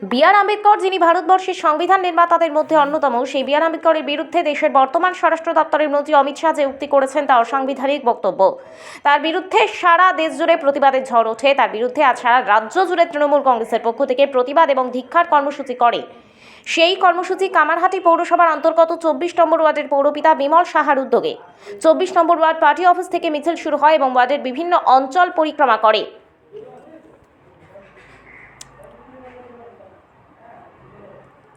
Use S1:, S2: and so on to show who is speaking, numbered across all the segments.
S1: B.R.. Ambedkar, যিনি ভারতবর্ষের সংবিধান নির্মাতাদের মধ্যে অন্যতম, সেই বি.আর. আম্বেদকরের বিরুদ্ধে দেশের বর্তমান স্বরাষ্ট্র দপ্তরের মন্ত্রী অমিত শাহ যে উক্তি করেছেন তা অসাংবিধানিক বক্তব্য। তার বিরুদ্ধে সারা দেশ জুড়ে প্রতিবাদের ঝড় ওঠে। তার বিরুদ্ধে আজ সারা রাজ্য জুড়ে তৃণমূল কংগ্রেসের পক্ষ থেকে প্রতিবাদ এবং ধিক্কার কর্মসূচি করে। সেই কর্মসূচি কামারহাটি পৌরসভার অন্তর্গত 24 নম্বর ওয়ার্ডের পৌরপিতা বিমল সাহার উদ্যোগে 24 নম্বর ওয়ার্ড পার্টি অফিস থেকে মিছিল শুরু হয় এবং ওয়ার্ডের বিভিন্ন অঞ্চল পরিক্রমা করে।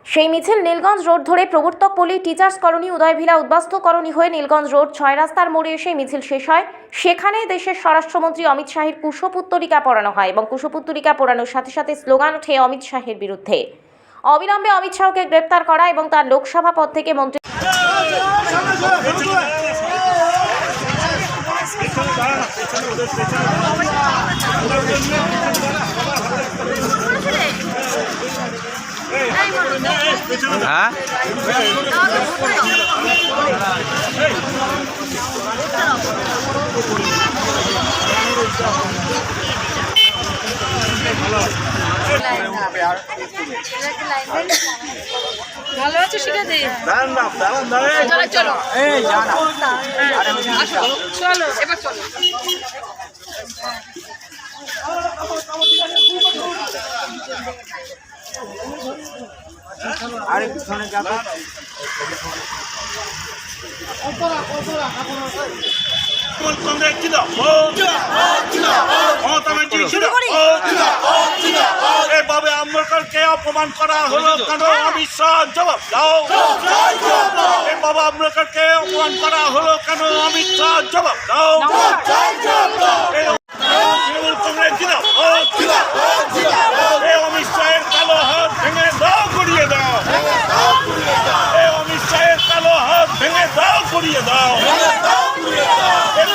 S1: সেই মিছিল নীলগঞ্জ রোড ধরে প্রবর্তক পল্লী, টিচার্স কলোনি, উদয়ভিলা, উদ্বাস্তু কলোনি হয়ে নীলগঞ্জ রোড 6 রাস্তার মোড়ে এসে মিছিল শেষ হয়। সেখানে দেশের স্বরাষ্ট্রমন্ত্রী অমিত শাহের কুশপুত্তলিকা পড়ানো হয় এবং কুশপুত্তলিকা পড়ানোর সাথে সাথে স্লোগান ওঠে অমিত শাহের বিরুদ্ধে। অবিলম্বে অমিত শাহকে গ্রেপ্তার করা এবং তার লোকসভা পদ থেকে মন্ত্রী
S2: ভালো আছে শিখে দে। চলো চলো এবার চলো।
S3: আরে পিছনে যাবে
S4: আম্বেদকরকে অপমান করা হলো কেন? অমিত শাহ জবাব দাও। বাবা আম্বেদকরকে অপমান করা হলো কেন? অমিত শাহ জবাব দাও। তৃণমূল কংগ্রেস অমিত শাহের কালো হাত ভেঙে দাও, গড়িয়ে দাও। অমিত শাহের কালো হাত ভেঙে দাও, গড়িয়ে দাও।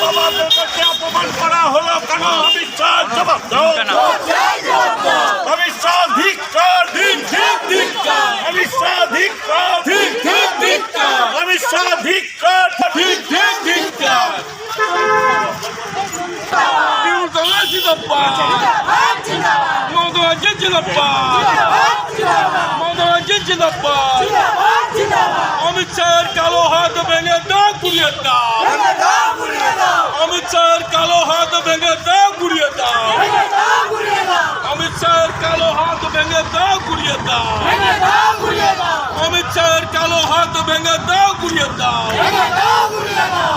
S4: বাবা আম্বেদকরকে অপমান করা হলো কেন? অমিত শাহ জবাব দাও। অমিত শাহ ধিক্কার, অমিত শাহ ধিক্কার, অমিত শাহ ধিক্কার,
S5: অমিত শাহের কালো হাত ভেঙে দাও, গুড়িয়ে দাও। অমিত শাহের কালো হাত ভেঙে দাও, গুড়িয়ে দাও। অমিত শাহের কালো হাত ভেঙে দাও, গুড়িয়ে দাও। অমিত শাহের কালো হাত ভেঙে দাও, গুড়িয়ে দাও।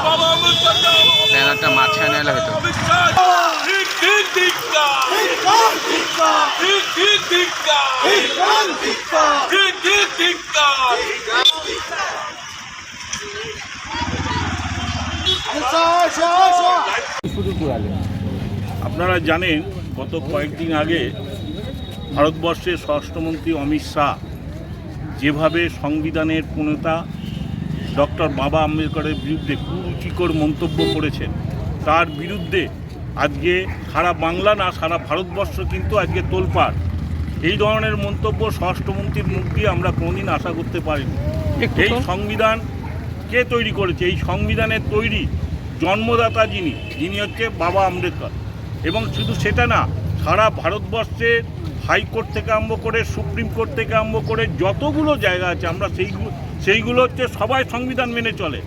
S5: বাবা অমিত শাহ
S3: মাঝখানে এলে হয়তো
S5: অমিত শাহ
S4: আপনারা জানেন গত কয়েকদিন আগে ভারতবর্ষের স্বরাষ্ট্রমন্ত্রী অমিত শাহ যেভাবে সংবিধানের প্রণেতা ডক্টর বাবা আম্বেদকরের বিরুদ্ধে কুরুচিকর মন্তব্য করেছেন, তার বিরুদ্ধে আজকে সারা বাংলা না সারা ভারতবর্ষ কিন্তু আজকে তোলপাড়। এই ধরনের মন্তব্য স্বরাষ্ট্রমন্ত্রীর মুখ দিয়ে আমরা কোনোদিন আশা করতে পারিনি। এই সংবিধান কে তৈরি করেছে? এই সংবিধানের তৈরি জন্মদাতা যিনি হচ্ছে বাবা আম্বেদকর। এবং শুধু সেটা না, সারা ভারতবর্ষের হাইকোর্ট থেকে আরম্ভ করে সুপ্রিম কোর্ট থেকে আরম্ভ করে যতগুলো জায়গা আছে আমরা সেইগুলো হচ্ছে সবাই সংবিধান মেনে চলে।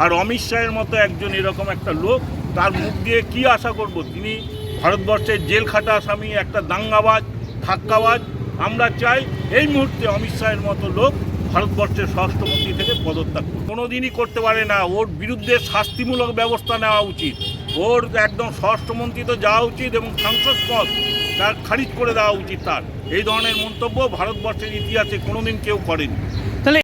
S4: আর অমিত শাহের মতো একজন এরকম একটা লোক, তার মুখ দিয়ে কি আশা করব? তিনি ভারতবর্ষের জেল খাটা আসামি, একটা দাঙ্গাবাজ, ধাক্কাবাজ। আমরা চাই এই মুহূর্তে অমিত শাহের মতো লোক ভারতবর্ষের স্বরাষ্ট্রমন্ত্রী থেকে পদত্যাগ কোনোদিনই করতে পারে না। ওর বিরুদ্ধে শাস্তিমূলক ব্যবস্থা নেওয়া উচিত। ওর একদম স্বরাষ্ট্রমন্ত্রী তো যাওয়া উচিত এবং সাংসদ পদ তার খারিজ করে দেওয়া উচিত। তার এই ধরনের মন্তব্য ভারতবর্ষের ইতিহাসে কোনোদিন কেউ করেনি।